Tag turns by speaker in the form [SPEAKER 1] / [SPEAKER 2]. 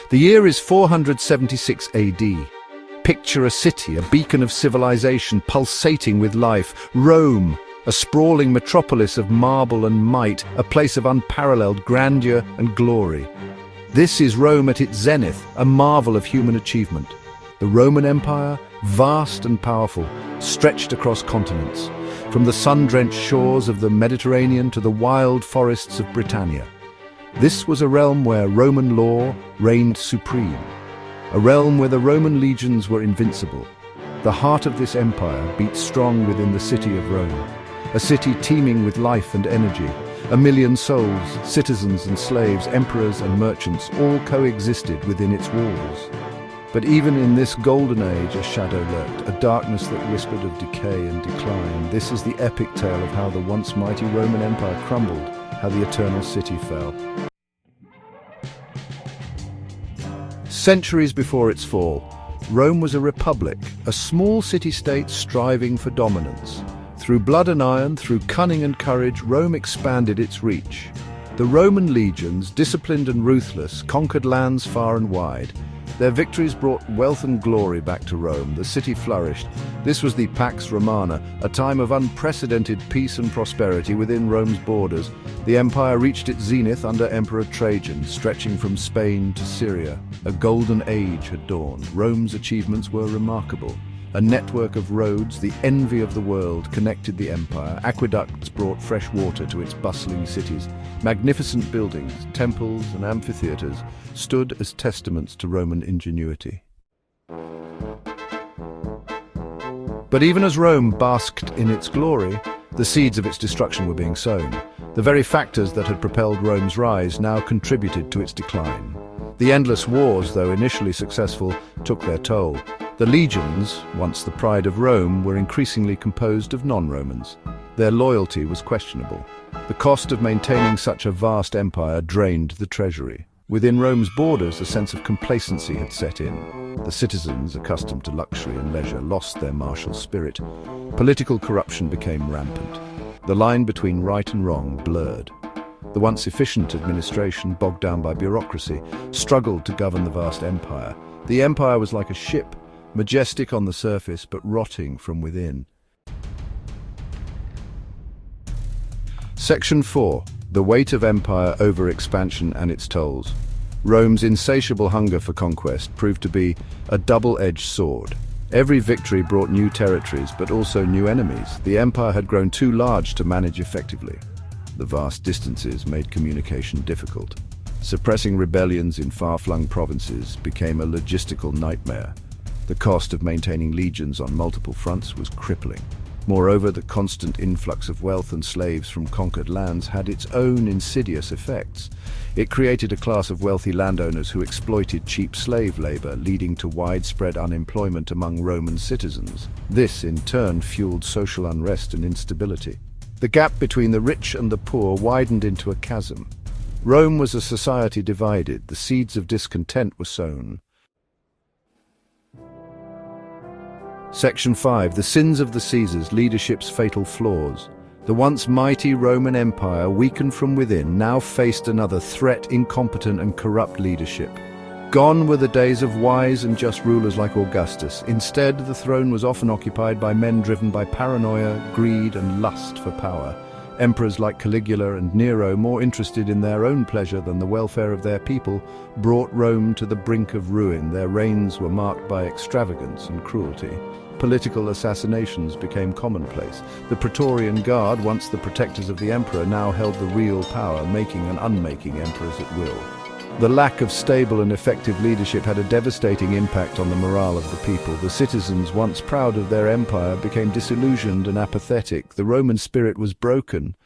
[SPEAKER 1] The year is 476 AD. Picture a city, a beacon of civilization pulsating with life. Rome, a sprawling metropolis of marble and might, a place of unparalleled grandeur and glory. This is Rome at its zenith, a marvel of human achievement. The Roman Empire, vast and powerful, stretched across continents, from the sun-drenched shores of the Mediterranean to the wild forests of Britannia. This was a realm where Roman law reigned supreme, a realm where the Roman legions were invincible. The heart of this empire beat strong within the city of Rome, a city teeming with life and energy. 1 million souls, citizens and slaves, emperors and merchants, all coexisted within its walls. But even in this golden age, a shadow lurked, a darkness that whispered of decay and decline. This is the epic tale of how the once mighty Roman Empire crumbled, how the eternal city fell. Centuries before its fall, Rome was a republic, a small city-state striving for dominance. Through blood and iron, through cunning and courage, Rome expanded its reach. The Roman legions, disciplined and ruthless, conquered lands far and wide. Their victories brought wealth and glory back to Rome. The city flourished. This was the Pax Romana, a time of unprecedented peace and prosperity within Rome's borders. The empire reached its zenith under Emperor Trajan, stretching from Spain to Syria. A golden age had dawned. Rome's achievements were remarkable. A network of roads, the envy of the world, connected the empire. Aqueducts brought fresh water to its bustling cities. Magnificent buildings, temples and amphitheaters stood as testaments to Roman ingenuity. But even as Rome basked in its glory, the seeds of its destruction were being sown. The very factors that had propelled Rome's rise now contributed to its decline. The endless wars, though initially successful, took their toll. The legions, once the pride of Rome, were increasingly composed of non-Romans. Their loyalty was questionable. The cost of maintaining such a vast empire drained the treasury. Within Rome's borders, a sense of complacency had set in. The citizens, accustomed to luxury and leisure, lost their martial spirit. Political corruption became rampant. The line between right and wrong blurred. The once efficient administration, bogged down by bureaucracy, struggled to govern the vast empire. The empire was like a ship, majestic on the surface but rotting from within. Section 4. The weight of empire over expansion and its tolls. Rome's insatiable hunger for conquest proved to be a double-edged sword. Every victory brought new territories, but also new enemies. The empire had grown too large to manage effectively. The vast distances made communication difficult. Suppressing rebellions in far-flung provinces became a logistical nightmare. The cost of maintaining legions on multiple fronts was crippling. Moreover, the constant influx of wealth and slaves from conquered lands had its own insidious effects. It created a class of wealthy landowners who exploited cheap slave labor, leading to widespread unemployment among Roman citizens. This, in turn, fueled social unrest and instability. The gap between the rich and the poor widened into a chasm. Rome was a society divided. The seeds of discontent were sown. Section 5. The sins of the Caesars, leadership's fatal flaws. The once mighty Roman Empire, weakened from within, now faced another threat: incompetent and corrupt leadership. Gone were the days of wise and just rulers like Augustus. Instead, the throne was often occupied by men driven by paranoia, greed, and lust for power. Emperors like Caligula and Nero, more interested in their own pleasure than the welfare of their people, brought Rome to the brink of ruin. Their reigns were marked by extravagance and cruelty. Political assassinations became commonplace. The Praetorian Guard, once the protectors of the emperor, now held the real power, making and unmaking emperors at will. The lack of stable and effective leadership had a devastating impact on the morale of the people. The citizens, once proud of their empire, became disillusioned and apathetic. The Roman spirit was broken,